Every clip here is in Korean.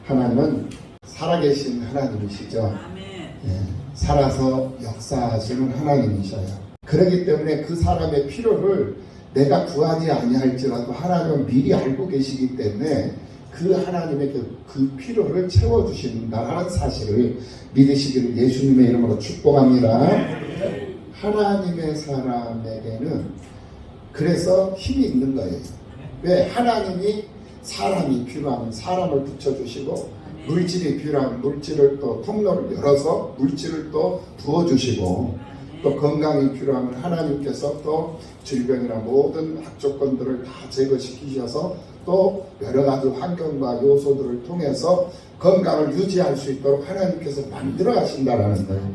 하나님은 살아계신 하나님이시죠. 예, 살아서 역사하시는 하나님이셔요. 그렇기 때문에 그 사람의 필요를 내가 구하지 아니할지라도 하나님은 미리 알고 계시기 때문에 그 하나님의 그 필요를 채워주신다는 사실을 믿으시기를 예수님의 이름으로 축복합니다. 하나님의 사람에게는 그래서 힘이 있는 거예요. 왜? 하나님이 사람이 필요하면 사람을 붙여주시고 물질이 필요하면 물질을 또 통로를 열어서 물질을 또 부어주시고 또 건강이 필요하면 하나님께서 또 질병이나 모든 악조건들을 다 제거시키셔서 또 여러 가지 환경과 요소들을 통해서 건강을 유지할 수 있도록 하나님께서 만들어 가신다라는 거예요.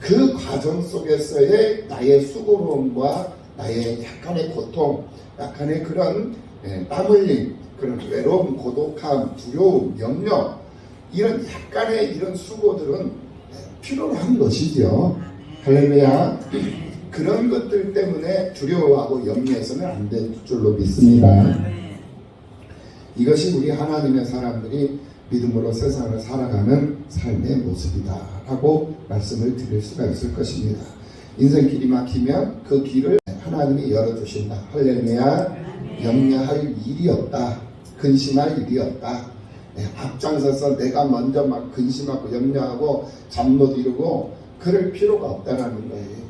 그 과정 속에서의 나의 수고로움과 나의 약간의 고통, 약간의 그런 땀 흘림, 그런 외로움, 고독함, 두려움, 염려, 이런 약간의 이런 수고들은 필요로 한 것이죠. 할렐루야. 그런 것들 때문에 두려워하고 염려해서는 안 될 줄로 믿습니다. 이것이 우리 하나님의 사람들이 믿음으로 세상을 살아가는 삶의 모습이다 라고 말씀을 드릴 수가 있을 것입니다. 인생길이 막히면 그 길을 하나님이 열어주신다. 할렐루야. 염려할 일이 없다. 근심할 일이 없다. 앞장서서 내가 먼저 막 근심하고 염려하고 잠 못 이루고 그럴 필요가 없다는 거예요.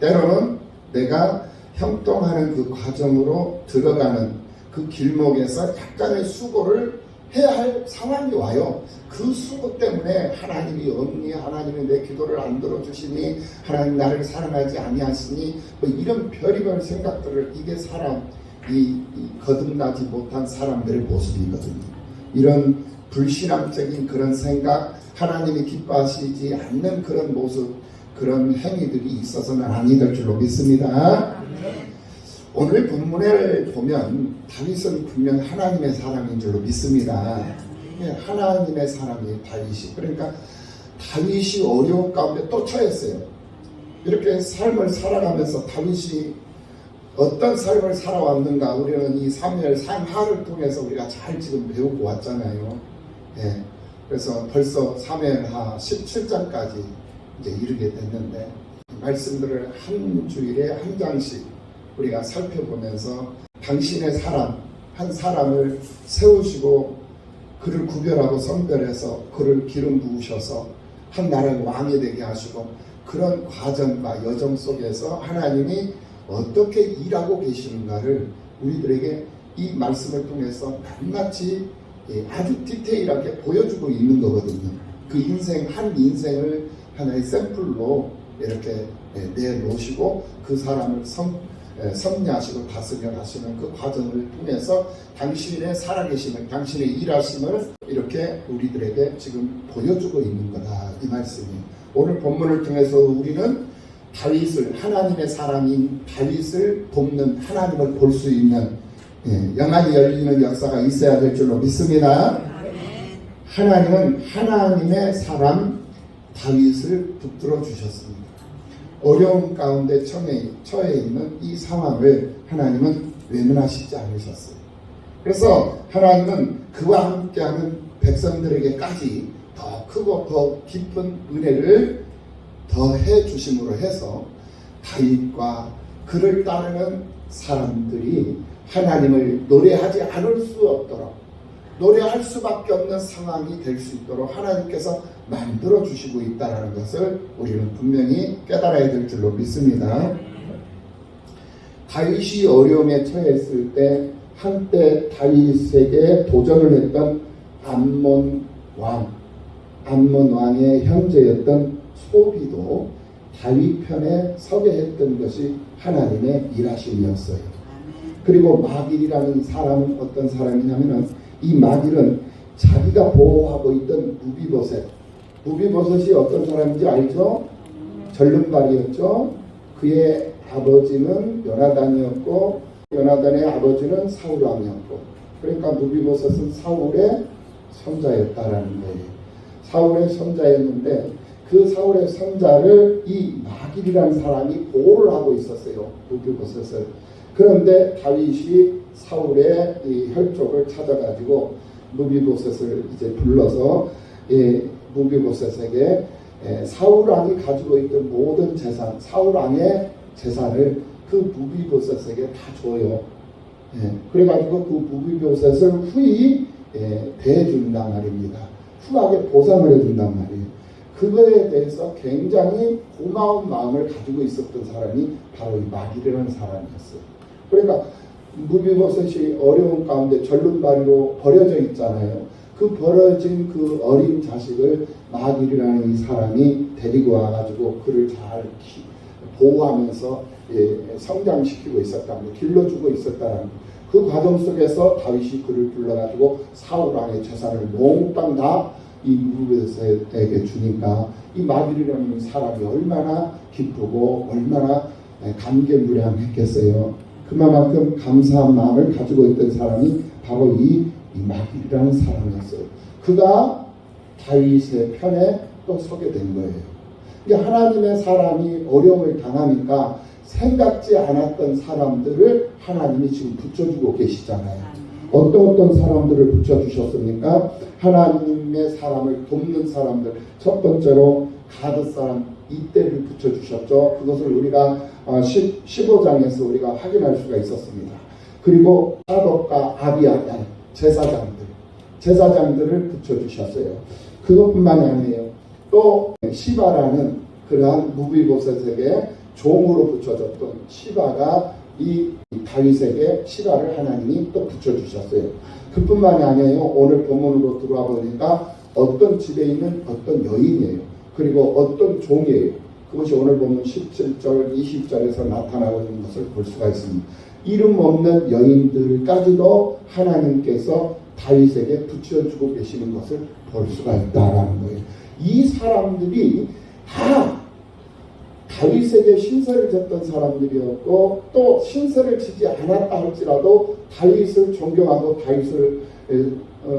때로는 내가 형통하는 그 과정으로 들어가는 그 길목에서 약간의 수고를 해야 할 상황이 와요. 그 수고 때문에 하나님이 없니? 하나님이 내 기도를 안 들어주시니? 하나님 나를 사랑하지 아니하시니? 뭐 이런 별의별 생각들을, 이게 이 거듭나지 못한 사람들의 모습이거든요. 이런 불신앙적인 그런 생각, 하나님이 기뻐하시지 않는 그런 모습, 그런 행위들이 있어서는 아니 될 줄로 믿습니다. 오늘 본문을 보면 다윗은 분명 하나님의 사람인 줄로 믿습니다. 하나님의 사람이 다윗이. 그러니까 다윗이 어려운 가운데 또 처했어요. 이렇게 삶을 살아가면서 다윗이 어떤 삶을 살아왔는가, 우리는 이 사무엘 상하를 통해서 우리가 잘 지금 배우고 왔잖아요. 그래서 벌써 사무엘하 17장까지 이제 이르게 됐는데, 말씀들을 한 주일에 한 장씩 우리가 살펴보면서 당신의 사람, 한 사람을 세우시고 그를 구별하고 선별해서 그를 기름 부으셔서 한 나라의 왕이 되게 하시고, 그런 과정과 여정 속에서 하나님이 어떻게 일하고 계시는가를 우리들에게 이 말씀을 통해서 낱낱이 아주 디테일하게 보여주고 있는 거거든요. 그 인생, 한 인생을 하나의 샘플로 이렇게 내놓으시고 그 사람을 섭리하시고 다스려 가시는 그 과정을 통해서 당신의 살아계심을, 당신의 일하심을 이렇게 우리들에게 지금 보여주고 있는 거다, 이 말씀이. 오늘 본문을 통해서 우리는 다윗을, 하나님의 사람인 다윗을 돕는, 하나님을 볼 수 있는 영안이 열리는 역사가 있어야 될 줄로 믿습니다. 하나님은 하나님의 사람 다윗을 붙들어 주셨습니다. 어려움 가운데 처해 있는 이 상황을 하나님은 외면하시지 않으셨어요. 그래서 하나님은 그와 함께하는 백성들에게까지 더 크고 더 깊은 은혜를 더해 주심으로 해서 다윗과 그를 따르는 사람들이 하나님을 노래하지 않을 수 없도록, 노래할 수밖에 없는 상황이 될 수 있도록 하나님께서 만들어 주시고 있다는 것을 우리는 분명히 깨달아야 될 줄로 믿습니다. 다윗이 어려움에 처했을 때 한때 다윗에게 도전을 했던 암몬 왕의 형제였던 소비도 다윗 편에 서게 했던 것이 하나님의 일하심이었어요. 그리고 마길이라는 사람은 어떤 사람이냐면은, 이 마길은 자기가 보호하고 있던 무비보셋이 어떤 사람인지 알죠? 절름발이였죠. 그의 아버지는 요나단이었고, 요나단의 아버지는 사울왕이었고, 그러니까 무비보셋은 사울의 손자였다라는 거예요. 사울의 손자였는데 그 사울의 손자를 이 마길이라는 사람이 보호를 하고 있었어요, 무비보셋을. 그런데 다윗이 사울의 이 혈족을 찾아가지고 무비보셋을 이제 불러서 무비보셋에게 사울 왕이 가지고 있던 모든 재산, 사울 왕의 재산을 그 무비보셋에게 다 줘요. 그래가지고 그 무비보셋을 후히 대해준단 말입니다. 후하게 보상을 해준단 말이에요. 그거에 대해서 굉장히 고마운 마음을 가지고 있었던 사람이 바로 이 마길이라는 사람이었어요. 그러니까 무비보셋이 어려운 가운데 절름발이로 버려져 있잖아요. 그 버려진 그 어린 자식을 마길이라는 이 사람이 데리고 와가지고 그를 잘 보호하면서 성장시키고 있었다는 거, 길러주고 있었다는 거. 그 과정 속에서 다윗이 그를 불러가지고 사울 왕의 재산을 몽땅 다 이 무비보셋에게 주니까 이 마길이라는 사람이 얼마나 기쁘고 얼마나 감개무량했겠어요. 그만큼 감사한 마음을 가지고 있던 사람이 바로 이 마길이라는 사람이었어요. 그가 다윗의 편에 또 서게 된 거예요. 이게 하나님의 사람이 어려움을 당하니까 생각지 않았던 사람들을 하나님이 지금 붙여주고 계시잖아요. 어떤 사람들을 붙여주셨습니까? 하나님의 사람을 돕는 사람들. 첫 번째로 가드 사람 이때를 붙여주셨죠. 그것을 우리가 15장에서 우리가 확인할 수가 있었습니다. 그리고 사독과 아비아달 제사장들을 붙여주셨어요. 그것뿐만이 아니에요. 또 시바라는 그러한 무비보셋에게 종으로 붙여졌던 시바가 이 다윗에게 시바를 하나님이 또 붙여주셨어요. 그뿐만이 아니에요. 오늘 본문으로 들어와 보니까 어떤 집에 있는 어떤 여인이에요. 그리고 어떤 종이에요. 그것이 오늘 보면 17절, 20절에서 나타나고 있는 것을 볼 수가 있습니다. 이름 없는 여인들까지도 하나님께서 다윗에게 붙여주고 계시는 것을 볼 수가 있다라는 거예요. 이 사람들이 다 다윗에게 신세를 졌던 사람들이었고 또 신세를 지지 않았다 할지라도 다윗을 존경하고 다윗을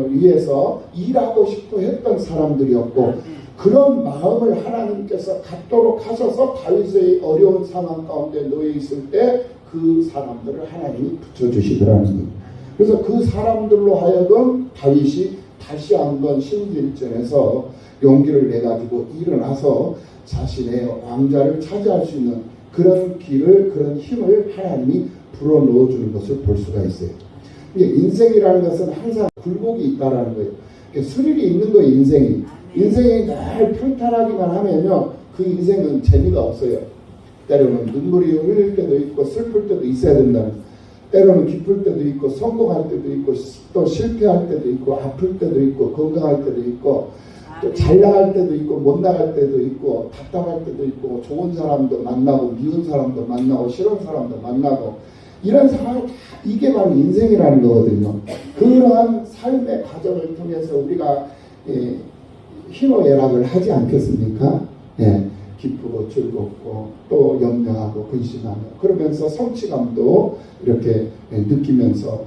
위해서 일하고 싶어 했던 사람들이었고 그런 마음을 하나님께서 갖도록 하셔서 다윗의 어려운 상황 가운데 놓여 있을 때 그 사람들을 하나님이 붙여주시더라는 거예요. 그래서 그 사람들로 하여금 다윗이 다시 한번 신길전에서 용기를 내가지고 일어나서 자신의 왕좌를 차지할 수 있는 그런 길을, 그런 힘을 하나님이 불어넣어 주는 것을 볼 수가 있어요. 인생이라는 것은 항상 굴곡이 있다라는 거예요. 스릴이 있는 거예요, 인생이. 인생이 늘 평탄하기만 하면요, 그 인생은 재미가 없어요. 때로는 눈물이 흘릴 때도 있고 슬플 때도 있어야 된다는 거예요. 때로는 기쁠 때도 있고 성공할 때도 있고 또 실패할 때도 있고 아플 때도 있고 건강할 때도 있고 또 잘 나갈 때도 있고 못 나갈 때도 있고 답답할 때도 있고 좋은 사람도 만나고 미운 사람도 만나고 싫은 사람도 만나고 이런 상황이 다 이게 바로 인생이라는 거거든요. 그러한 삶의 과정을 통해서 우리가 희노애락을 하지 않겠습니까? 기쁘고 즐겁고 또 염려하고 근심하며 그러면서 성취감도 이렇게 느끼면서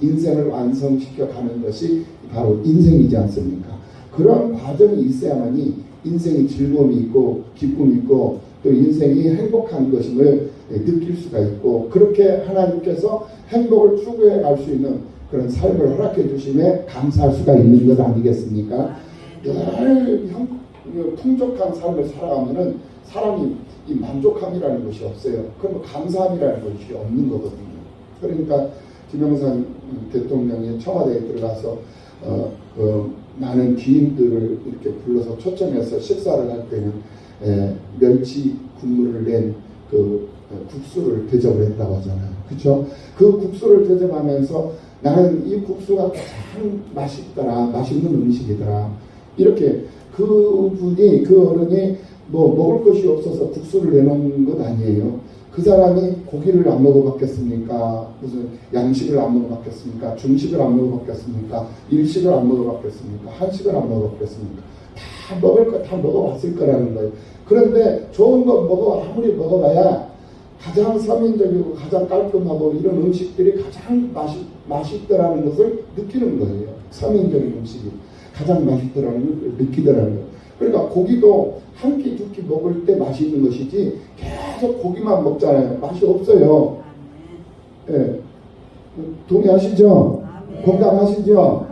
인생을 완성시켜 가는 것이 바로 인생이지 않습니까? 그런 과정이 있어야만이 인생이 즐거움이 있고 기쁨이 있고 또 인생이 행복한 것임을 느낄 수가 있고 그렇게 하나님께서 행복을 추구해 갈 수 있는 그런 삶을 허락해 주심에 감사할 수가 있는 것 아니겠습니까? 늘 풍족한 삶을 살아가면은 사람이 이 만족함이라는 것이 없어요. 그러면 감사함이라는 것이 없는 거거든요. 그러니까 김영삼 대통령이 청와대에 들어가서 많은 기인들을 이렇게 불러서 초청해서 식사를 할 때는 멸치 국물을 낸 그 국수를 대접을 했다고 하잖아요. 그렇죠? 그 국수를 대접하면서 나는 이 국수가 가장 맛있더라, 맛있는 음식이더라. 이렇게 그분이 그 어른이 뭐 먹을 것이 없어서 국수를 내놓은 것 아니에요. 그 사람이 고기를 안 먹어봤겠습니까? 무슨 양식을 안 먹어봤겠습니까? 중식을 안 먹어봤겠습니까? 일식을 안 먹어봤겠습니까? 한식을 안 먹어봤겠습니까? 다 먹을 거 다 먹어봤을 거라는 거예요. 그런데 좋은 거 아무리 먹어봐야 가장 서민적이고 가장 깔끔하고 이런 음식들이 가장 맛있더라는 것을 느끼는 거예요. 서민적인 음식이 가장 맛있더라는 걸 느끼더라는 거예요. 그러니까 고기도 한 끼, 두 끼 먹을 때 맛이 있는 것이지 계속 고기만 먹잖아요. 맛이 없어요. 예. 동의하시죠? 공감하시죠?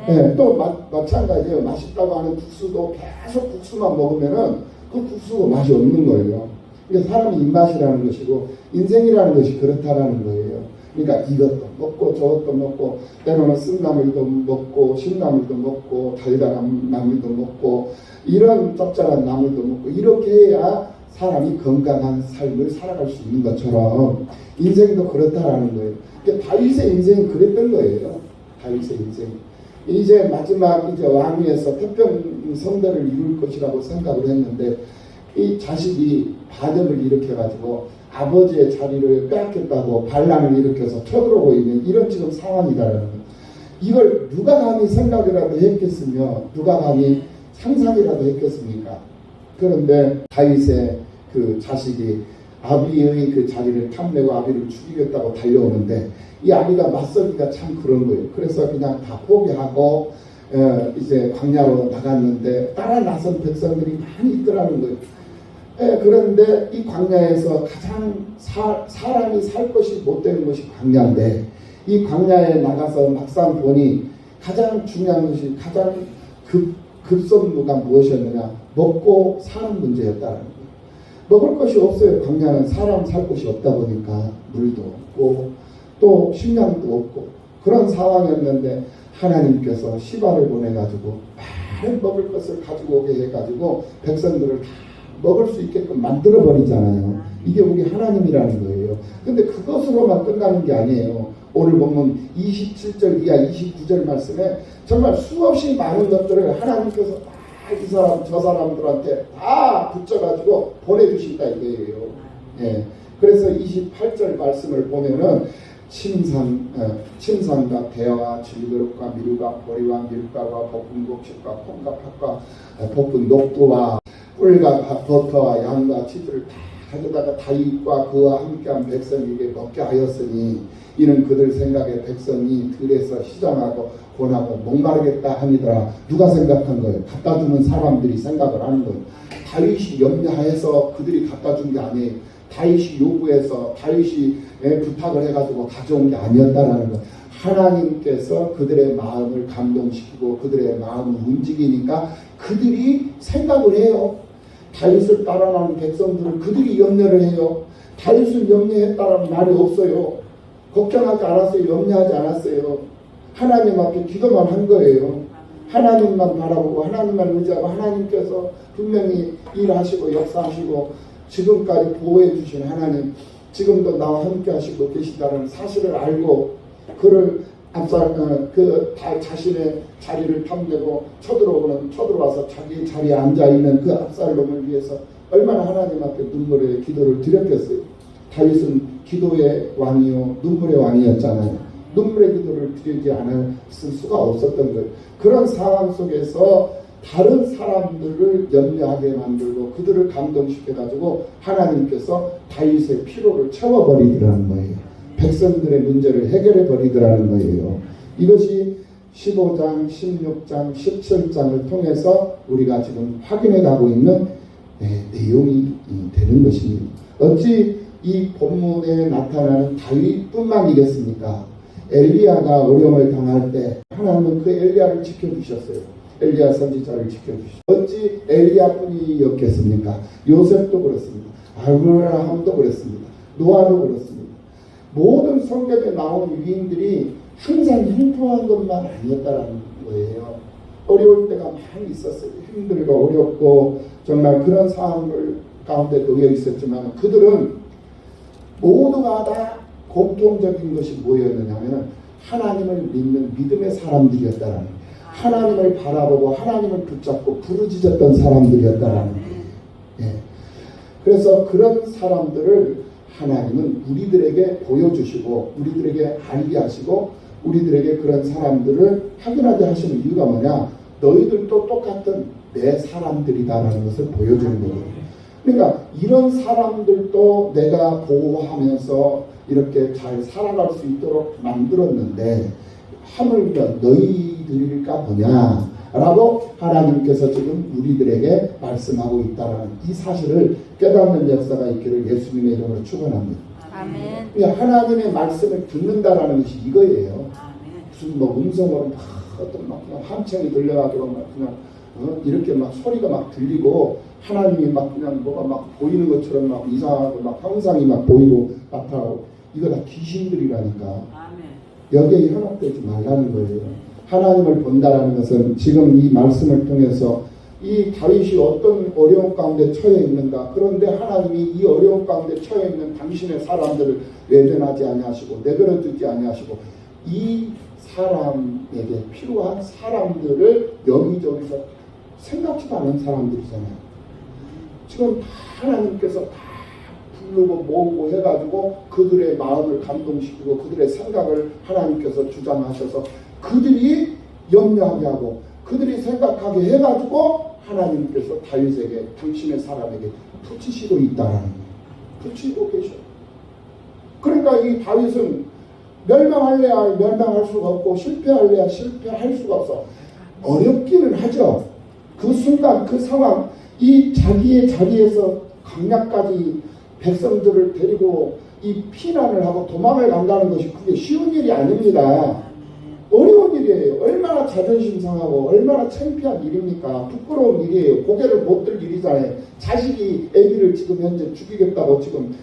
예, 또 마찬가지예요. 맛있다고 하는 국수도 계속 국수만 먹으면은 그 국수가 맛이 없는 거예요. 그러니까 사람의 입맛이라는 것이고 인생이라는 것이 그렇다라는 거예요. 그러니까 이것도 먹고 저것도 먹고 때로는 쓴나물도 먹고 신나물도 먹고 달달한 나물도 먹고 이런 짭짤한 나물도 먹고 이렇게 해야 사람이 건강한 삶을 살아갈 수 있는 것처럼 인생도 그렇다라는 거예요. 그러니까 다윗의 인생이 그랬던 거예요. 다윗의 인생. 이제 마지막 이제 왕위에서 태평 성대를 이룰 것이라고 생각을 했는데 이 자식이 반역을 일으켜가지고 아버지의 자리를 빼앗겠다고 반란을 일으켜서 쳐들어오고 있는 이런 지금 상황이다라는 거예요. 이걸 누가 감히 생각이라도 했겠으며 누가 감히 상상이라도 했겠습니까? 그런데 다윗의 그 자식이 아비의 그 자리를 탐내고 아비를 죽이겠다고 달려오는데 이 아비가 맞서기가 참 그런 거예요. 그래서 그냥 다 포기하고 이제 광야로 나갔는데 따라 나선 백성들이 많이 있더라는 거예요. 그런데 이 광야에서 가장 사람이 살 것이 못 되는 것이 광야인데 이 광야에 나가서 막상 보니 가장 중요한 것이 가장 급선무가 무엇이었느냐? 먹고 사는 문제였다는 거예요. 먹을 것이 없어요. 광야는 사람 살 곳이 없다 보니까 물도 없고 또 식량도 없고 그런 상황이었는데 하나님께서 시바를 보내가지고 많은 먹을 것을 가지고 오게 해가지고 백성들을 다 먹을 수 있게끔 만들어 버리잖아요. 이게 우리 하나님이라는 거예요. 근데 그것으로만 끝나는 게 아니에요. 오늘 보면 27절 이하 29절 말씀에 정말 수없이 많은 것들을 하나님께서 다 이 사람 저 사람들한테 다 붙여가지고 보내주신다 이거예요. 예. 그래서 28절 말씀을 보면은 침상과 대와 질그릇과 밀과 보리와 밀가와 볶은 곡식과 콩과 팥과 볶은 녹두와 꿀과 버터와 양과 치즈를 다 가져다가 다윗과 그와 함께한 백성에게 먹게 하였으니 이는 그들 생각에 백성이 들에서 시장하고 고나고 목마르겠다 하니더라. 누가 생각한 거예요? 갖다 주는 사람들이 생각을 하는 거예요. 다윗이 염려해서 그들이 갖다 준 게 아니에요. 다윗이 요구해서 다윗이 부탁을 해가지고 가져온 게 아니었다라는 거예요. 하나님께서 그들의 마음을 감동시키고 그들의 마음을 움직이니까 그들이 생각을 해요. 다윗을 따라가는 백성들은 그들이 염려를 해요. 다윗을 염려했다라는 말이 없어요. 걱정하지 않았어요. 염려하지 않았어요. 하나님 앞에 기도만 한 거예요. 하나님만 바라보고 하나님만 의지하고 하나님께서 분명히 일하시고 역사하시고 지금까지 보호해 주신 하나님 지금도 나와 함께 하시고 계시다는 사실을 알고 그를 자신의 자리를 탐내고 쳐들어와서 자기 자리에 앉아있는 그 압살롬을 위해서 얼마나 하나님 앞에 눈물의 기도를 드렸겠어요. 다윗은 기도의 왕이요 눈물의 왕이었잖아요. 눈물의 기도를 드리지 않을 수가 없었던 거예요. 그런 상황 속에서 다른 사람들을 염려하게 만들고 그들을 감동시켜가지고 하나님께서 다윗의 피로를 채워버리더라는 거예요. 백성들의 문제를 해결해 버리더라는 거예요. 이것이 15장, 16장, 17장을 통해서 우리가 지금 확인해 가고 있는 내용이 되는 것입니다. 어찌 이 본문에 나타나는 다윗뿐만이겠습니까? 엘리야가 어려움을 당할 때 하나님은 그 엘리야를 지켜주셨어요. 엘리야 선지자를 지켜주셨어요. 어찌 엘리야뿐이었겠습니까? 요셉도 그렇습니다. 아브라함도 그렇습니다. 노아도 그렇습니다. 모든 성경에 나온 위인들이 항상 형통한 것만 아니었다는 거예요. 어려울 때가 많이 있었어요. 힘들고 어렵고 정말 그런 상황을 가운데 놓여 있었지만 그들은 모두가 다 공통적인 것이 뭐였느냐면 하나님을 믿는 믿음의 사람들이었다라는 거예요. 하나님을 바라보고 하나님을 붙잡고 부르짖었던 사람들이었다라는 거예요. 예. 그래서 그런 사람들을 하나님은 우리들에게 보여주시고 우리들에게 알게 하시고 우리들에게 그런 사람들을 확인하게 하시는 이유가 뭐냐? 너희들도 똑같은 내 사람들이다라는 것을 보여주는 거예요. 그러니까 이런 사람들도 내가 보호하면서 이렇게 잘 살아갈 수 있도록 만들었는데 하물며 너희들일까 보냐 라고 하나님께서 지금 우리들에게 말씀하고 있다는 이 사실을 깨닫는 역사가 있기를 예수님의 이름으로 축원합니다. 아멘. 그러니까 하나님의 말씀을 듣는다라는 것이 이거예요. 무슨 뭐 음성으로 막 어떤 막 그냥 함청이 들려가지고 막 그냥 이렇게 막 소리가 막 들리고 하나님이 막 그냥 뭐가 막 보이는 것처럼 막 이상하고 막 형상이 막 보이고 나타나고 이거 다 귀신들이라니까. 아멘. 여기에 현혹되지 말라는 거예요. 하나님을 본다라는 것은 지금 이 말씀을 통해서 이 다윗이 어떤 어려운 가운데 처해 있는가. 그런데 하나님이 이 어려운 가운데 처해 있는 당신의 사람들을 외면하지 아니하시고 내버려두지 아니하시고 이 사람에게 필요한 사람들을 여기저기서 생각지도 않은 사람들이잖아요. 지금 다 하나님께서 다 부르고 모으고 해가지고 그들의 마음을 감동시키고 그들의 생각을 하나님께서 주장하셔서 그들이 염려하게 하고 그들이 생각하게 해가지고 하나님께서 다윗에게 당신의 사람에게 붙이시고 있다라는 거예요. 붙이고 계셔. 그러니까 이 다윗은 멸망할래야 멸망할 수가 없고 실패할래야 실패할 수가 없어. 어렵기는 하죠. 그 순간 그 상황 이 자기의 자리에서 강약까지 백성들을 데리고 이 피난을 하고 도망을 간다는 것이 그게 쉬운 일이 아닙니다. 어려운 일이에요. 얼마나 자존심 상하고 얼마나 창피한 일입니까? 부끄러운 일이에요. 고개를 못 들 일이잖아요. 자식이 아기를 지금 현재 죽이겠다고 지금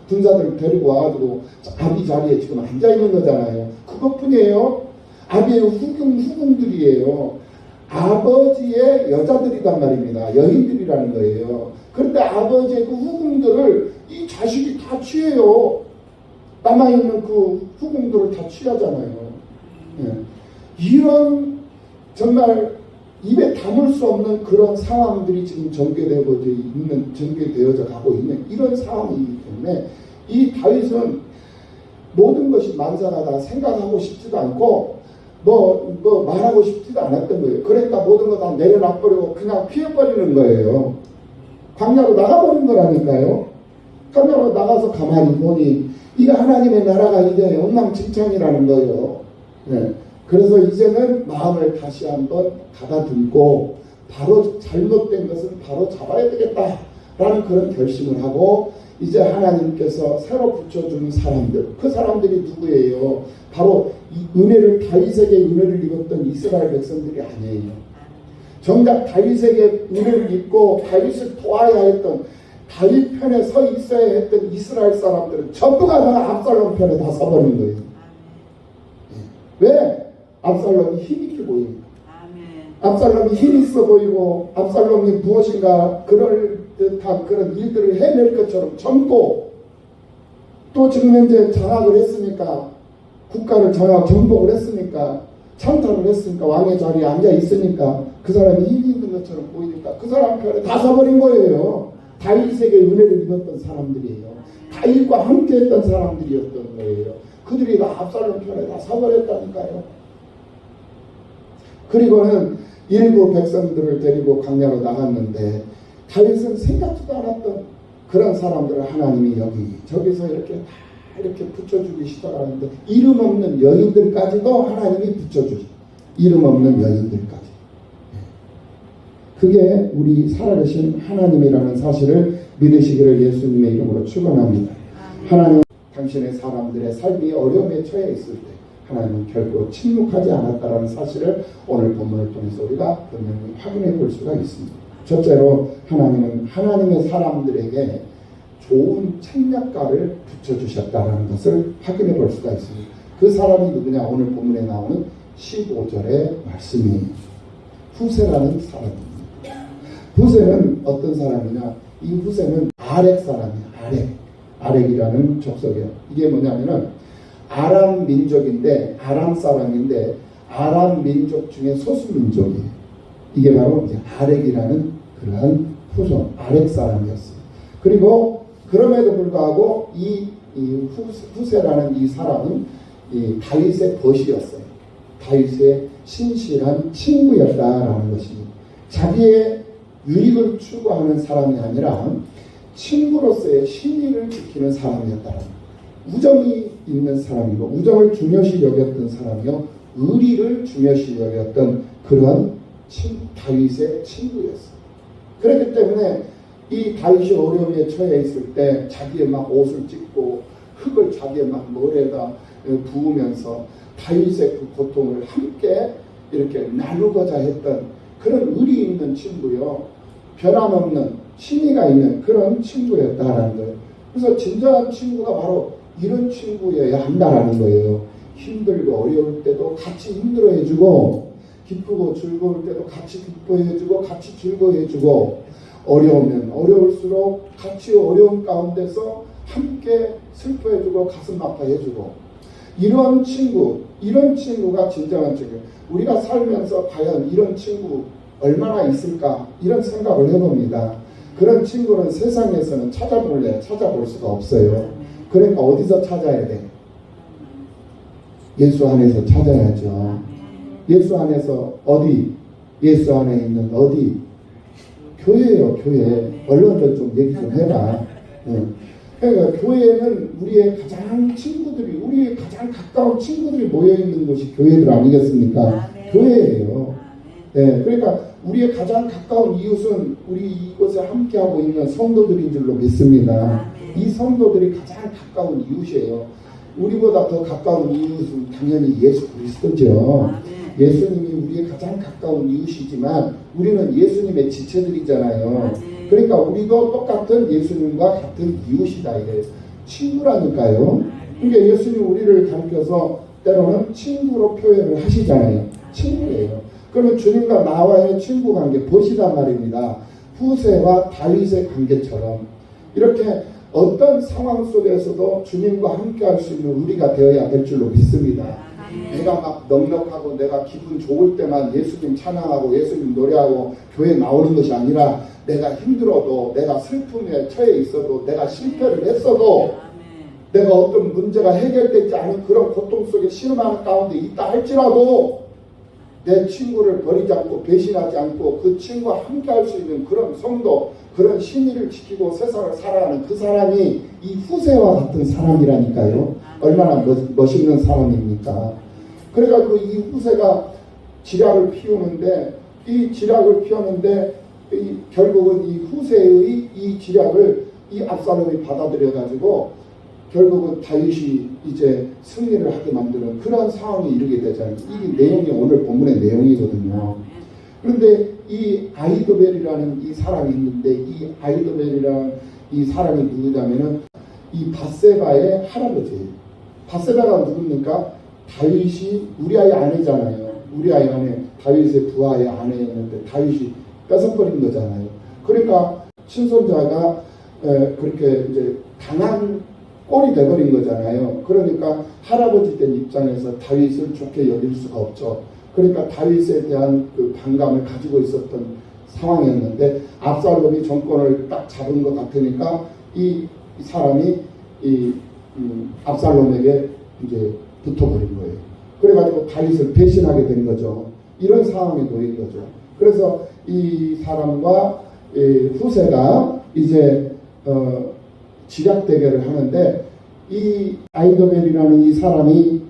군사들을 데리고 와가지고 아비 자리에 지금 앉아있는 거잖아요. 그것뿐이에요. 아비의 후궁들이에요. 아버지의 여자들이란 말입니다. 여인들이라는 거예요. 그런데 아버지의 그 후궁들을 이 자식이 다 취해요. 남아있는 그 후궁들을 다 취하잖아요. 이런 정말 입에 담을 수 없는 그런 상황들이 지금 전개되어져 가고 있는 이런 상황이기 때문에 이 다윗은 모든 것이 만사하다 생각하고 싶지도 않고 뭐 말하고 싶지도 않았던 거예요. 그러니까 모든 거 다 내려놔버리고 그냥 피해버리는 거예요. 광야로 나가버린 거라니까요. 광야로 나가서 가만히 보니 이거 하나님의 나라가 이제 엉망진창이라는 거예요. 네. 그래서 이제는 마음을 다시 한번 가다듬고 바로 잘못된 것은 바로 잡아야 되겠다라는 그런 결심을 하고 이제 하나님께서 새로 붙여주는 사람들, 그 사람들이 누구예요? 바로 이 은혜를 다윗에게 은혜를 입었던 이스라엘 백성들이 아니에요. 정작 다윗에게 은혜를 입고 다윗을 도와야 했던 다윗 편에 서 있어야 했던 이스라엘 사람들은 전부가 다 압살롬 편에 다 서버린 거예요. 왜? 압살롬이 힘있게 보입니다. 압살롬이 힘 있어 보이고 압살롬이 무엇인가 그럴 듯한 그런 일들을 해낼 것처럼 젊고 또 지금 현재 장악을 했으니까 국가를 정복을 했으니까 창탈을 했으니까 왕의 자리에 앉아 있으니까 그 사람이 힘이 있는 것처럼 보이니까 그 사람 편에 다 서버린 거예요. 다윗에게 은혜를 입었던 사람들이에요. 다윗과 함께 했던 사람들이었던 거예요. 그들이 다 압살롬 편에 다 서버렸다니까요. 그리고는 일부 백성들을 데리고 광야로 나갔는데 다윗은 생각지도 않았던 그런 사람들을 하나님이 저기서 이렇게 다 이렇게 붙여주기 시작하는데 이름 없는 여인들까지도 하나님이 붙여주죠. 이름 없는 여인들까지. 그게 우리 살아계신 하나님이라는 사실을 믿으시기를 예수님의 이름으로 축원합니다. 하나님 당신의 사람들의 삶이 어려움에 처해 있을 때 하나님은 결코 침묵하지 않았다는 사실을 오늘 본문을 통해서 우리가 분명히 확인해 볼 수가 있습니다. 첫째로 하나님은 하나님의 사람들에게 좋은 책략가를 붙여주셨다는 것을 확인해 볼 수가 있습니다. 그 사람이 누구냐? 오늘 본문에 나오는 15절의 말씀이에요. 후세라는 사람입니다. 후세는 어떤 사람이냐? 이 후세는 아렉 사람이에요. 아렉이라는 족속이에요. 이게 뭐냐면은 아람 민족인데 아람 사람인데 아람 민족 중에 소수 민족이에요. 이게 바로 이제 아렉이라는 그러한 후손 아렉 사람이었어요. 그리고 그럼에도 불구하고 이 후세라는 이 사람은 이 다윗의 벗이었어요. 다윗의 신실한 친구였다라는 것입니다. 자기의 유익을 추구하는 사람이 아니라 친구로서의 신의를 지키는 사람이었다는 우정이 있는 사람이고 우정을 중요시 여겼던 사람이요 의리를 중요시 여겼던 그런 다윗의 친구였어요. 그렇기 때문에 이 다윗이 어려움에 처해 있을 때 자기의 막 옷을 찢고 흙을 자기의 막 머리에다 부으면서 다윗의 그 고통을 함께 이렇게 나누고자 했던 그런 의리 있는 친구요. 변함없는 신의가 있는 그런 친구였다라는 거예요. 그래서 진정한 친구가 바로 이런 친구여야 한다라는 거예요. 힘들고 어려울 때도 같이 힘들어해주고, 기쁘고 즐거울 때도 같이 기뻐해주고, 같이 즐거워해주고, 어려우면 어려울수록 같이 어려운 가운데서 함께 슬퍼해주고 가슴 아파해주고, 이런 친구가 진정한 친구. 우리가 살면서 과연 이런 친구 얼마나 있을까, 이런 생각을 해봅니다. 그런 친구는 세상에서는 찾아볼 수가 없어요. 그러니까 어디서 찾아야 돼? 예수 안에서 찾아야죠. 예수 안에서 어디? 예수 안에 있는 어디? 교회예요, 교회. 언론들 좀 얘기 좀 해봐. 그러니까 교회는 우리의 가장 가까운 친구들이 모여있는 곳이 교회들 아니겠습니까? 교회예요. 그러니까 우리의 가장 가까운 이웃은 우리 이곳에 함께하고 있는 성도들인 줄로 믿습니다. 이 성도들이 가장 가까운 이웃이에요. 우리보다 더 가까운 이웃은 당연히 예수 그리스도죠. 예수님이 우리의 가장 가까운 이웃이지만 우리는 예수님의 지체들이잖아요. 그러니까 우리도 똑같은 예수님과 같은 이웃이다 이래요. 친구라니까요. 그러니까 예수님 우리를 가르쳐서 때로는 친구로 표현을 하시잖아요. 친구예요. 그러면 주님과 나와의 친구 관계 보시단 말입니다. 후세와 다윗의 관계처럼 이렇게 어떤 상황 속에서도 주님과 함께 할 수 있는 우리가 되어야 될 줄로 믿습니다. 내가 막 넉넉하고 내가 기분 좋을 때만 예수님 찬양하고 예수님 노래하고 교회 나오는 것이 아니라 내가 힘들어도 내가 슬픔에 처해 있어도 내가 실패를 했어도 내가 어떤 문제가 해결되지 않은 그런 고통 속에 신음하는 가운데 있다 할지라도 내 친구를 버리지 않고 배신하지 않고 그 친구와 함께 할 수 있는 그런 성도, 그런 신의를 지키고 세상을 살아가는 그 사람이 이 후세와 같은 사람이라니까요. 얼마나 멋있는 사람입니까? 그래가지고 이 후세가 지략을 피우는데 결국은 이 후세의 이 지략을 이 압살롬이 받아들여가지고 결국은 다윗이 이제 승리를 하게 만드는 그런 상황에 이르게 되잖아요. 이게 내용이 오늘 본문의 내용이거든요. 그런데 이 아히도벨이라는 이 사람이 있는데 이 아히도벨이라는 이 사람이 누구냐면은 이 밧세바의 할아버지예요. 밧세바가 누굽니까? 다윗이 우리아의 아내잖아요. 우리아의 아내, 다윗의 부하의 아내였는데 다윗이 뺏어버린 거잖아요. 그러니까 친손자가 그렇게 이제 당한 꼴이 돼버린 거잖아요. 그러니까 할아버지 된 입장에서 다윗을 좋게 여길 수가 없죠. 그러니까 다윗에 대한 그 반감을 가지고 있었던 상황이었는데 압살롬이 정권을 딱 잡은 것 같으니까 이 사람이 압살롬에게 이제 붙어버린 거예요. 그래가지고 다윗을 배신하게 된 거죠. 이런 상황에 놓인 거죠. 그래서 이 사람과 후세가 이제 지략 대결을 하는데 이 아히도벨이라는 이 사람이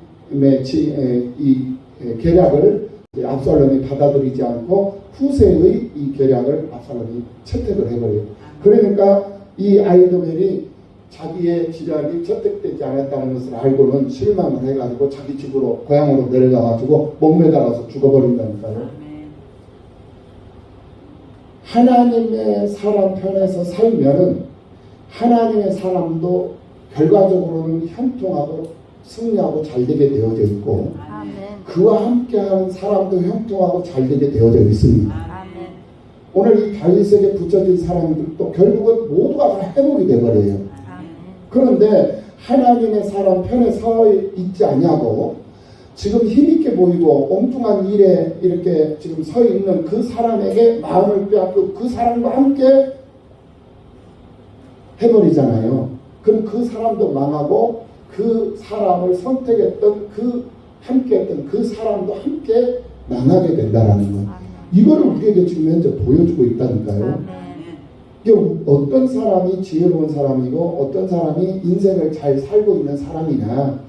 이 계략을 압살롬이 받아들이지 않고 후세의 이 계략을 압살롬이 채택을 해버려요. 그러니까 이 아히도벨이 자기의 지략이 채택되지 않았다는 것을 알고는 실망을 해가지고 자기 집으로 고향으로 내려가가지고 목매달아서 죽어버린다니까요. 하나님의 사람 편에서 살면은 하나님의 사람도 결과적으로는 형통하고 승리하고 잘되게 되어져 있고 그와 함께하는 사람도 형통하고 잘되게 되어져 있습니다. 오늘 이 다윗에게 붙여진 사람들도 결국은 모두가 다 회복이 되어버려요. 그런데 하나님의 사람 편에 서 있지 않냐고 지금 힘있게 보이고 엉뚱한 일에 이렇게 지금 서 있는 그 사람에게 마음을 빼앗고 그 사람과 함께 해버리잖아요. 그럼 그 사람도 망하고 그 사람을 선택했던 함께했던 그 사람도 함께 망하게 된다라는 것. 이거를 우리에게 지금 현재 보여주고 있다니까요. 이게 어떤 사람이 지혜로운 사람이고 어떤 사람이 인생을 잘 살고 있는 사람이냐.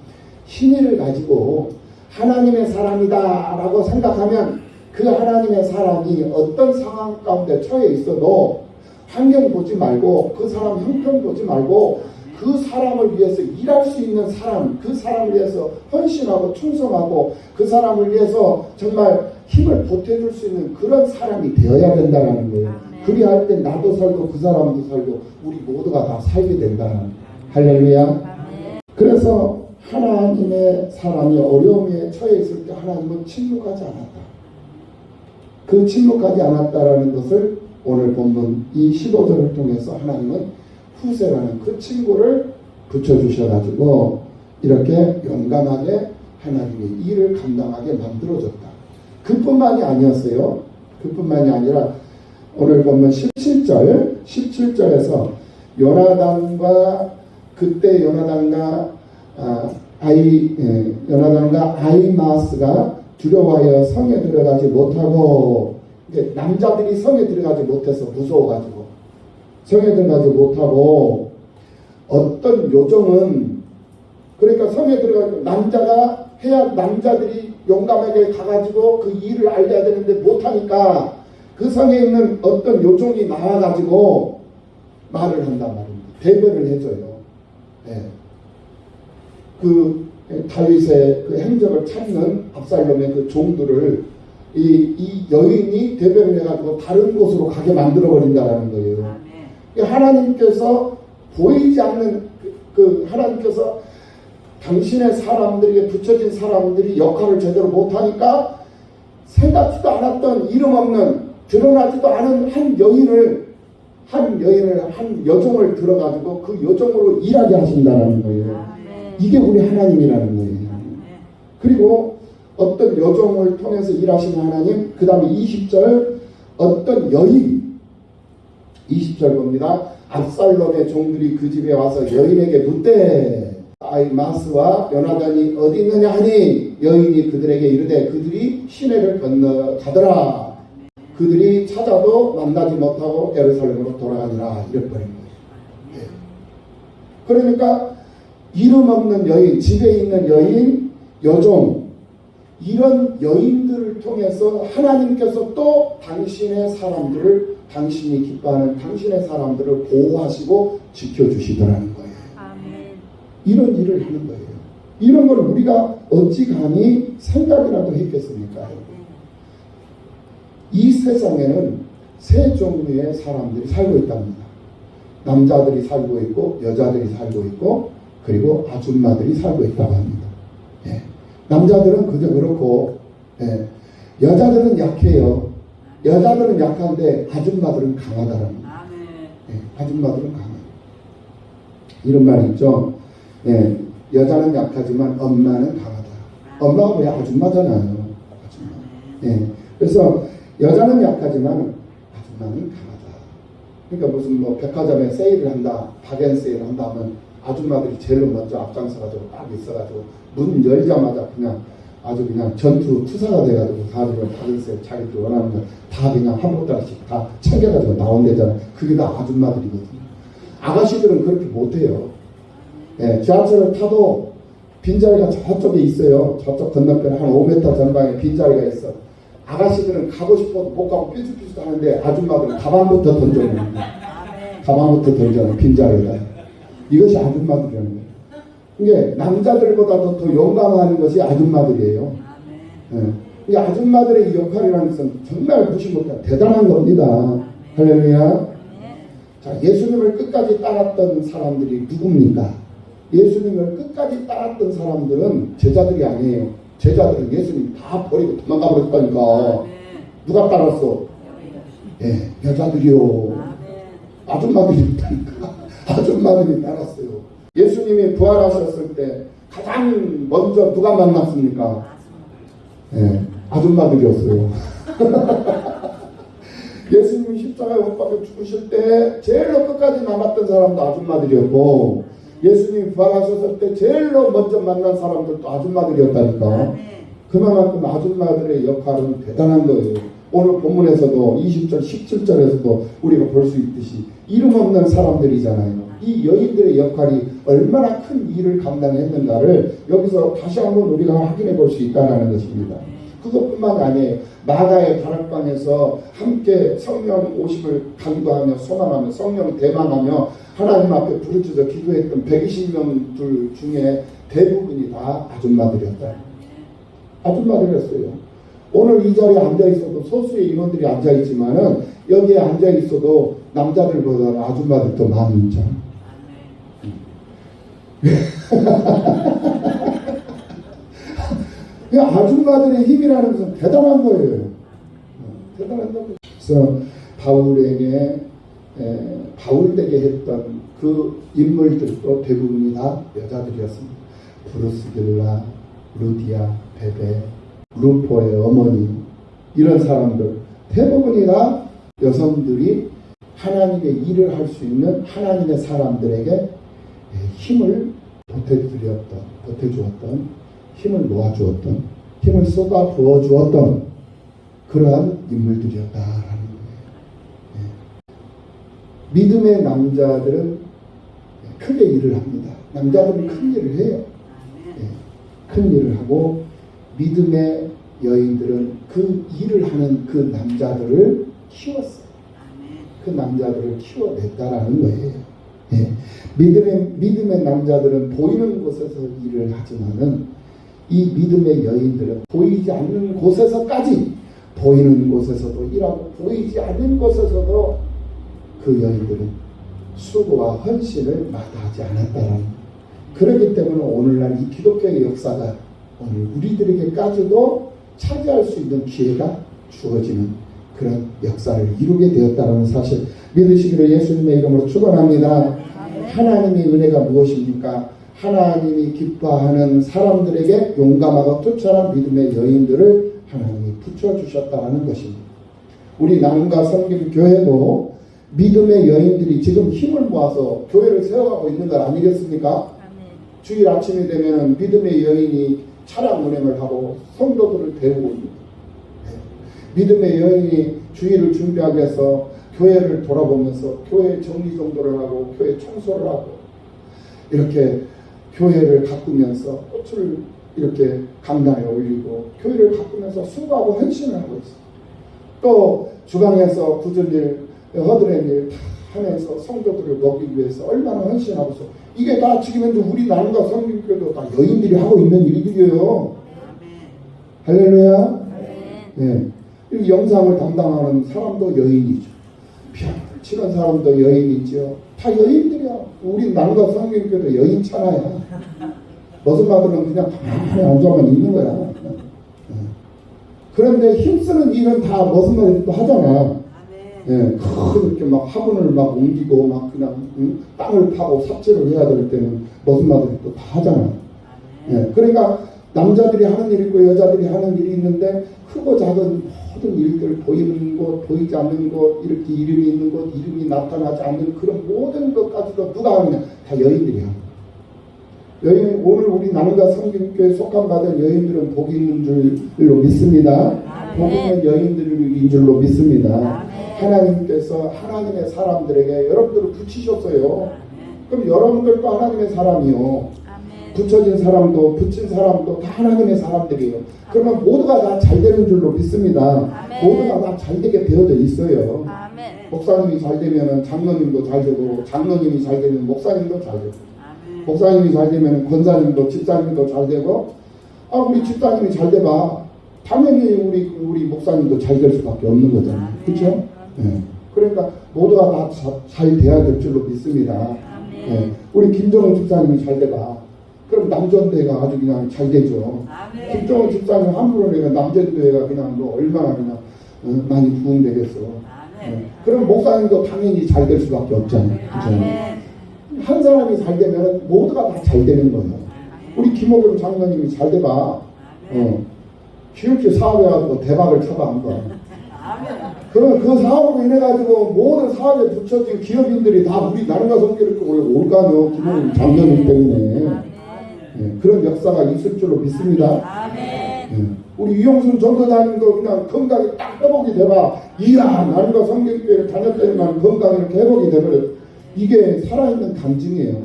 신의를 가지고 하나님의 사람이다 라고 생각하면 그 하나님의 사람이 어떤 상황 가운데 처해 있어도 환경 보지 말고 그 사람 형편 보지 말고 그 사람을 위해서 일할 수 있는 사람, 그 사람을 위해서 헌신하고 충성하고 그 사람을 위해서 정말 힘을 보태줄 수 있는 그런 사람이 되어야 된다는 거예요. 그리할 때 나도 살고 그 사람도 살고 우리 모두가 다 살게 된다는. 할렐루야. 그래서 하나님의 사람이 어려움에 처해 있을 때 하나님은 침묵하지 않았다. 그 침묵하지 않았다라는 것을 오늘 본문 이 15절을 통해서 하나님은 후세라는 그 친구를 붙여주셔가지고 이렇게 용감하게 하나님의 일을 감당하게 만들어줬다. 그뿐만이 아니었어요. 그뿐만이 아니라 오늘 본문 17절에서 요나단과 그때 요나단과 아히마스가 두려워하여 성에 들어가지 못하고, 남자들이 성에 들어가지 못해서 무서워가지고 성에 들어가지 못하고, 어떤 요정은 그러니까 성에 들어가고 남자가 해야 남자들이 용감하게 가가지고 그 일을 알려야 되는데 못하니까 그 성에 있는 어떤 요정이 나와가지고 말을 한단 말입니다. 대변을 해줘요. 네. 그 다윗의 그 행적을 찾는 압살롬의 그 종들을 이 여인이 대변을 해가지고 다른 곳으로 가게 만들어 버린다라는 거예요. 하나님께서 보이지 않는 하나님께서 당신의 사람들에게 붙여진 사람들이 역할을 제대로 못하니까 생각지도 않았던 이름 없는 드러나지도 않은 한 여종을 들어가지고 그 여종으로 일하게 하신다는 거예요. 이게 우리 하나님이라는 거예요. 그리고 어떤 여종을 통해서 일하시는 하나님, 그 다음에 20절 어떤 여인, 20절 봅니다. 압살롬의 종들이 그 집에 와서 여인에게 묻되 아히마스와 요나단이 어디 있느냐 하니 여인이 그들에게 이르되 그들이 시내를 건너가더라. 그들이 찾아도 만나지 못하고 예루살렘으로 돌아가니라. 이래 버린 거예요. 네. 그러니까 이름 없는 여인, 집에 있는 여인, 여종, 이런 여인들을 통해서 하나님께서 또 당신의 사람들을, 당신이 기뻐하는 당신의 사람들을 보호하시고 지켜주시더라는 거예요. 아멘. 이런 일을 하는 거예요. 이런 걸 우리가 어찌 감히 생각이라도 했겠습니까? 이 세상에는 세 종류의 사람들이 살고 있답니다. 남자들이 살고 있고 여자들이 살고 있고 그리고 아줌마들이 살고 있다고 합니다. 예. 남자들은 그저 그렇고, 예. 여자들은 약해요. 여자들은 약한데 아줌마들은 강하다랍니다. 예. 아줌마들은 강해요. 이런 말이 있죠. 예. 여자는 약하지만 엄마는 강하다. 엄마가 왜 아줌마잖아요. 아줌마. 예. 그래서 여자는 약하지만 아줌마는 강하다. 그러니까 무슨 뭐 백화점에 세일을 한다, 박앤 세일을 한다 하면 아줌마들이 제일 먼저 앞장서가지고 딱 있어가지고 문 열자마자 그냥 아주 그냥 전투 투사가 돼가지고 다들 박앤세일 자기들 원하는 거 다 그냥 한 보따리씩 다 챙겨가지고 나온대잖아요. 그게 다 아줌마들이거든요. 아가씨들은 그렇게 못해요. 예, 지하철을 타도 빈자리가 저쪽에 있어요. 저쪽 건너편에 한 5m 전방에 빈자리가 있어. 아가씨들은 가고 싶어도 못 가고 삐죽삐죽 하는데 아줌마들은 가방부터 던져놓는 거예요. 가방부터 던져놓은 빈자리에다. 이것이 아줌마들이라는 거예요. 이게 남자들보다도 더 용감한 것이 아줌마들이에요. 이 아줌마들의 역할이라는 것은 정말 무시 못한 대단한 겁니다. 할렐루야. 자, 예수님을 끝까지 따랐던 사람들이 누굽니까? 예수님을 끝까지 따랐던 사람들은 제자들이 아니에요. 제자들은 예수님 다 버리고 도망가 버렸다니까. 누가 따랐어? 예, 여자들이요. 아줌마들이 있다니까. 아줌마들이 따랐어요. 예수님이 부활하셨을 때 가장 먼저 누가 만났습니까? 예, 아줌마들이었어요. 예수님이 십자가에 못 박혀 죽으실 때 제일로 끝까지 남았던 사람도 아줌마들이었고, 예수님이 부활하셨을 때 제일로 먼저 만난 사람들도 아줌마들이었다니까. 그만큼 아줌마들의 역할은 대단한 거예요. 오늘 본문에서도 20절, 17절에서도 우리가 볼 수 있듯이 이름 없는 사람들이잖아요. 이 여인들의 역할이 얼마나 큰 일을 감당했는가를 여기서 다시 한번 우리가 확인해 볼 수 있다는 것입니다. 그것뿐만 아니에요. 마가의 다락방에서 함께 성령 오심을 간구하며 소망하며 성령 대망하며 하나님 앞에 부르짖어 기도했던 120명들 중에 대부분이 다 아줌마들이었다. 아줌마들이었어요. 오늘 이 자리에 앉아있어도 소수의 인원들이 앉아있지만은 여기에 앉아있어도 남자들보다는 아줌마들 더 많은 인자. 아줌마들의 힘이라는 것은 대단한 거예요. 대단한 거예요. 그래서 바울에게 했던 그 인물들도 대부분이 다 여자들이었습니다. 브루스길라, 루디아, 베베, 루포의 어머니, 이런 사람들 대부분이 다 여성들이 하나님의 일을 할 수 있는 하나님의 사람들에게 힘을 보태주었던, 힘을 모아주었던, 힘을 쏟아 부어주었던 그러한 인물들이었다라는 거예요. 믿음의 남자들은 크게 일을 합니다. 남자들은 큰 일을 해요. 큰 일을 하고 믿음의 여인들은 그 일을 하는 그 남자들을 키웠어요. 그 남자들을 키워냈다라는 거예요. 믿음의 남자들은 보이는 곳에서 일을 하지만은 이 믿음의 여인들은 보이지 않는 곳에서까지 보이는 곳에서도 일하고 보이지 않는 곳에서도 그 여인들은 수고와 헌신을 마다하지 않았다라는, 그렇기 때문에 오늘날 이 기독교의 역사가 오늘 우리들에게까지도 차지할 수 있는 기회가 주어지는 그런 역사를 이루게 되었다는 사실 믿으시기를 예수님의 이름으로 축원합니다. 하나님의 은혜가 무엇입니까? 하나님이 기뻐하는 사람들에게 용감하고 투철한 믿음의 여인들을 하나님이 붙여주셨다는 것입니다. 우리 나눔과 섬김 교회도 믿음의 여인들이 지금 힘을 모아서 교회를 세워가고 있는 것 아니겠습니까? 주일 아침이 되면 믿음의 여인이 차량 운행을 하고 성도들을 데우고 있습니다. 믿음의 여인이 주일을 준비하기 위해서 교회를 돌아보면서 교회 정리정돈을 하고 교회 청소를 하고 이렇게 교회를 가꾸면서 꽃을 이렇게 강단에 올리고 교회를 가꾸면서 수고하고 헌신을 하고 있어요. 또 주방에서 굳은 일, 허드렛 일 다 하면서 성도들을 먹이기 위해서 얼마나 헌신하고 있어. 이게 다 지금 현재 우리 나눔과 성김교회도 다 여인들이 하고 있는 일들이에요. 할렐루야. 네. 이 영상을 담당하는 사람도 여인이죠. 피아노를 치는 사람도 여인이죠. 다 여인들이야. 우리 나눔과 성김교회도 여인차나야. 머슴마들은 그냥 가만히 앉아만 있는 거야. 그런데 힘쓰는 일은 다 머슴마들이 또 하잖아. 이렇게 막 화분을 막 옮기고 막 그냥 땅을 파고 삽질을 해야 될 때는 머슴마들이 또 다 하잖아. 그러니까 남자들이 하는 일이 있고 여자들이 하는 일이 있는데 크고 작은 모든 일들, 보이는 곳, 보이지 않는 곳, 이렇게 이름이 있는 곳, 이름이 나타나지 않는 그런 모든 것까지도 누가 하느냐? 다 여인들이 합니다. 여인, 오늘 우리 나눔과 성김교회에 속한 받은 여인들은 복이 있는 줄로 믿습니다. 복이 있는 여인들인 줄로 믿습니다. 하나님께서 하나님의 사람들에게 여러분들을 붙이셨어요. 그럼 여러분들도 하나님의 사람이요. 붙여진 사람도 붙인 사람도 다 하나님의 사람들이에요. 그러면 모두가 다 잘되는 줄로 믿습니다. 모두가 다 잘되게 되어져 있어요. 목사님이 잘되면 장로님도 잘되고, 장로님이 잘되면 목사님도 잘되고, 목사님이 잘되면 권사님도 집사님도 잘되고, 우리 집사님이 잘돼봐 당연히 우리 목사님도 잘될 수밖에 없는 거잖아요. 그렇죠? 그러니까 모두가 다 잘 돼야 될 줄로 믿습니다. 우리 김정은 집사님이 잘돼봐 그럼 남전대회가 아주 그냥 잘 되죠. 김정은 집사님 함부로 내가 남전대회가 그냥 뭐 얼마나 그냥 많이 부흥되겠어. 그럼 목사님도 당연히 잘 될 수밖에 없잖아요. 그렇죠? 한 사람이 잘 되면 모두가 다 잘 되는 거예요. 우리 김호경 장로님이 잘 돼봐. 기업체 사업해가지고 대박을 쳐봐 한 거야. 그러면 그 사업으로 인해가지고 모든 사업에 붙여진 기업인들이 다 우리 나눔과 성교를 올 거 아니요. 김호경 장로님 때문에. 그런 역사가 있을 줄로 믿습니다. 우리 이용순 전도사님도 그냥 건강이 딱 회복이 돼봐. 이야, 나눔과 성교교회를 다녔더니만 건강이 이렇게 회복이 돼버려. 이게 살아있는 감증이에요.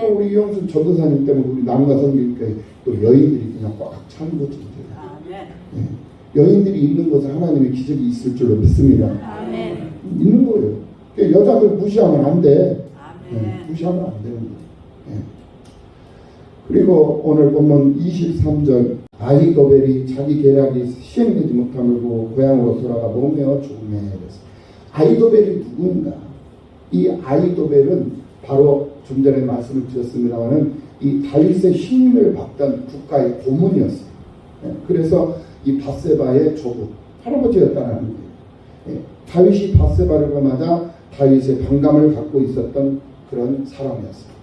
또 우리 이용순 전도사님 때문에 우리 나눔과 성교교회 또 여인들이 그냥 꽉 차는 거죠. 여인들이 있는 곳에 하나님의 기적이 있을 줄로 믿습니다. 아멘. 있는 거예요. 여자들 무시하면 안 돼. 아멘. 무시하면 안 되는 거예요. 그리고 오늘 보면 23절 아히도벨이 자기 계략이 시행되지 못함을 보고 고향으로 돌아가 몸에어 죽음에 이르렀어요. 아히도벨이 누군가? 이 아히도벨은 바로 좀 전에 말씀을 드렸습니다마는 이 다윗의 힘을 받던 국가의 고문이었어요. 그래서 이 밧세바의 조부 할아버지였다는 거예요. 다윗이 밧세바를 보자마자 다윗의 반감을 갖고 있었던 그런 사람이었어요.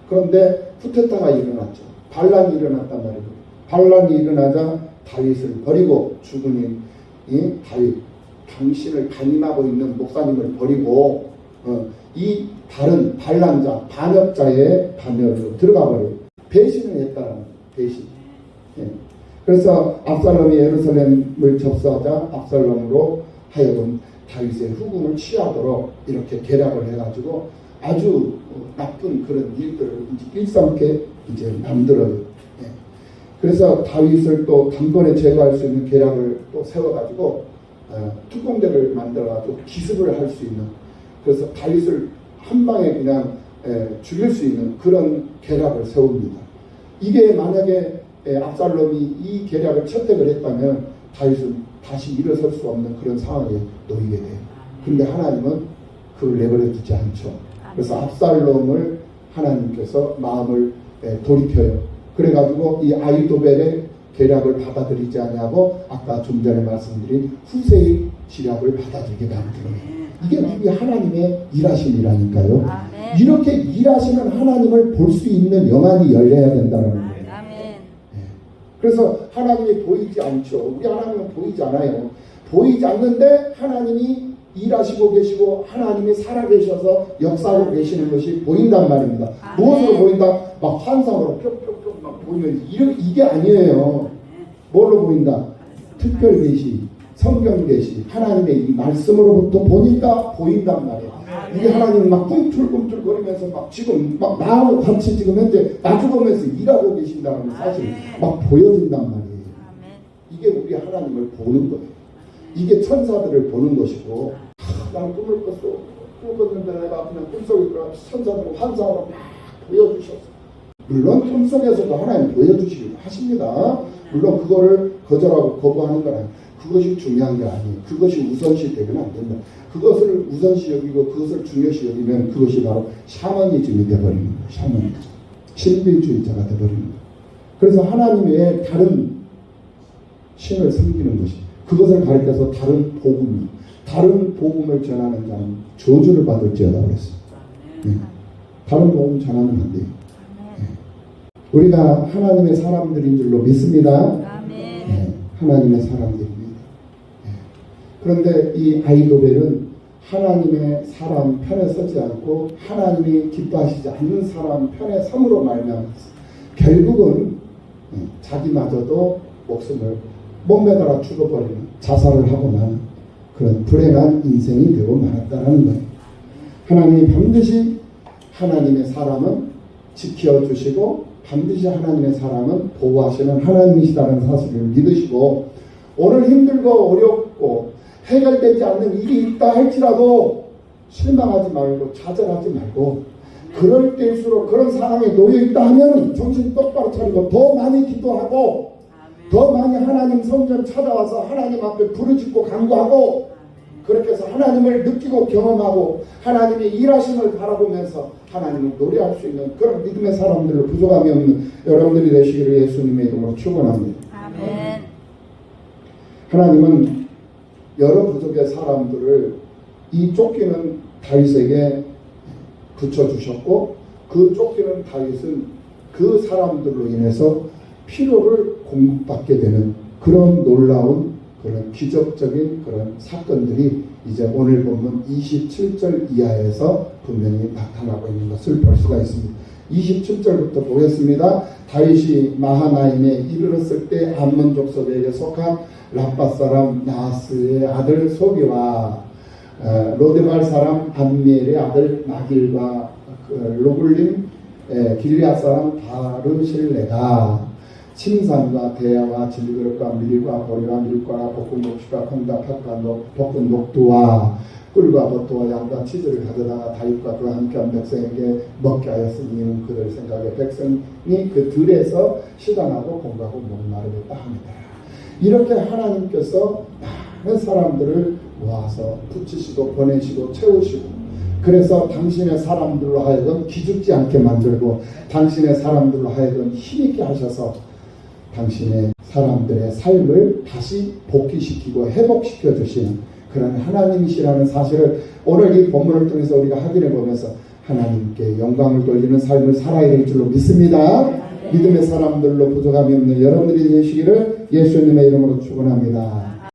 그런데 쿠데타가 일어났죠. 반란이 일어났단 말이에요. 반란이 일어나자 다윗을 버리고 죽은 이 다윗, 당신을 간임하고 있는 목사님을 버리고 이 다른 반란자, 반역자의 반열로 들어가 버려요. 배신을 했다는 거예요. 배신. 그래서 압살롬이 예루살렘을 접수하자 압살롬으로 하여금 다윗의 후궁을 취하도록 이렇게 계략을 해가지고 아주 나쁜 그런 일들을 일삼게 이제 만들어요. 그래서 다윗을 또 단번에 제거할 수 있는 계략을 또 세워가지고 특공대를 만들어가지고 기습을 할 수 있는, 그래서 다윗을 한 방에 그냥 죽일 수 있는 그런 계략을 세웁니다. 이게 만약에 압살롬이 이 계략을 채택을 했다면 다윗은 다시 일어설 수 없는 그런 상황에 놓이게 돼요. 근데 하나님은 그걸 내버려 두지 않죠. 그래서 압살롬을 하나님께서 마음을 돌이켜요. 그래가지고 이 아히도벨의 계략을 받아들이지 않냐고 아까 좀 전에 말씀드린 후세의 지략을 받아들이게 만들어요. 이게 우리 하나님의 일하심이라니까요. 이렇게 일하시는 하나님을 볼 수 있는 영안이 열려야 된다는 거예요. 그래서 하나님이 보이지 않죠. 우리 하나님은 보이지 않아요. 보이지 않는데 하나님이 일하시고 계시고 하나님이 살아계셔서 역사하고 계시는 것이 보인단 말입니다. 무엇으로 보인다? 막 환상으로 뿅뿅뿅 막 보이면 이게 아니에요. 뭘로 보인다? 특별 계시, 성경 계시, 하나님의 이 말씀으로부터 보니까 보인단 말이에요. 우리 하나님은 막 꿈틀꿈틀거리면서 막 지금 막 나하고 같이 지금 현재 마주보면서 일하고 계신다는 사실 막 보여진단 말이에요. 이게 우리 하나님을 보는 거예요. 이게 천사들을 보는 것이고, 난 꿈을 꿨는데 내가 그냥 꿈속에 들어가 천사들을 환상으로 막 보여주셨어. 물론 꿈속에서도 하나님 보여주시기도 하십니다. 물론 그거를 거절하고 거부하는 건 아니에요. 그것이 중요한 게 아니에요. 그것이 우선시 되면 안 된다. 그것을 우선시 여기고 그것을 중요시 여기면 그것이 바로 샤머니즘이 되어버리는 거예요. 샤머니즘. 신비주의자가 되어버리는 거예요. 그래서 하나님 외에 다른 신을 섬기는 것이, 그것을 가리켜서 다른 복음을 전하는 자는 저주를 받을지어다 그랬어요. 다른 복음 전하면 안 돼요. 우리가 하나님의 사람들인 줄로 믿습니다. 하나님의 사람들입니다. 그런데 이 아히도벨은 하나님의 사람 편에 서지 않고 하나님이 기뻐하시지 않는 사람 편에 섬으로 말미암았어요. 결국은 자기마저도 목숨을 목매달아 죽어버리는, 자살을 하고 나는 그런 불행한 인생이 되고 말았다는 거예요. 하나님이 반드시 하나님의 사람은 지켜주시고 반드시 하나님의 사람은 보호하시는 하나님이시다는 사실을 믿으시고, 오늘 힘들고 어렵고 해결되지 않는 일이 있다 할지라도 실망하지 말고 좌절하지 말고, 그럴 때일수록 그런 상황에 놓여있다 하면 정신 똑바로 차리고 더 많이 기도하고 더 많이 하나님 성전 찾아와서 하나님 앞에 부르짖고 간구하고, 그렇게 해서 하나님을 느끼고 경험하고 하나님의 일하심을 바라보면서 하나님을 노래할 수 있는 그런 믿음의 사람들로 부족함이 없는 여러분들이 되시기를 예수님의 이름으로 축원합니다. 아멘. 하나님은 여러 부족의 사람들을 이 쫓기는 다윗에게 붙여주셨고, 그 쫓기는 다윗은 그 사람들로 인해서 필요를 공급받게 되는 그런 놀라운 그런 기적적인 그런 사건들이 이제 오늘 보면 27절 이하에서 분명히 나타나고 있는 것을 볼 수가 있습니다. 27절부터 보겠습니다. 다윗이 마하나임에 이르렀을 때 암몬 족속에게 속한 라빠 사람 나하스의 아들 소기와 로데발 사람 암미엘의 아들 마길과 로굴림 길리앗 사람 바르실레가 침산과 대야와 질그릇과 밀과 보리와 밀과와 볶은 녹시와 콩과 팥과 볶은 녹두와 꿀과 버터와 양과 치즈를 가져다가 다윗과 그와 함께한 백성에게 먹게 하였으니 이는 그들 생각에 백성이 그 들에서 시단하고 공부하고 목마르겠다 합니다. 이렇게 하나님께서 많은 사람들을 모아서 붙이시고 보내시고 채우시고, 그래서 당신의 사람들로 하여금 기죽지 않게 만들고 당신의 사람들로 하여금 힘있게 하셔서 당신의 사람들의 삶을 다시 복귀시키고 회복시켜 주시는 그런 하나님이시라는 사실을 오늘 이 본문을 통해서 우리가 확인해 보면서 하나님께 영광을 돌리는 삶을 살아야 될 줄로 믿습니다. 믿음의 사람들로 부족함이 없는 여러분들이 되시기를 예수님의 이름으로 축원합니다.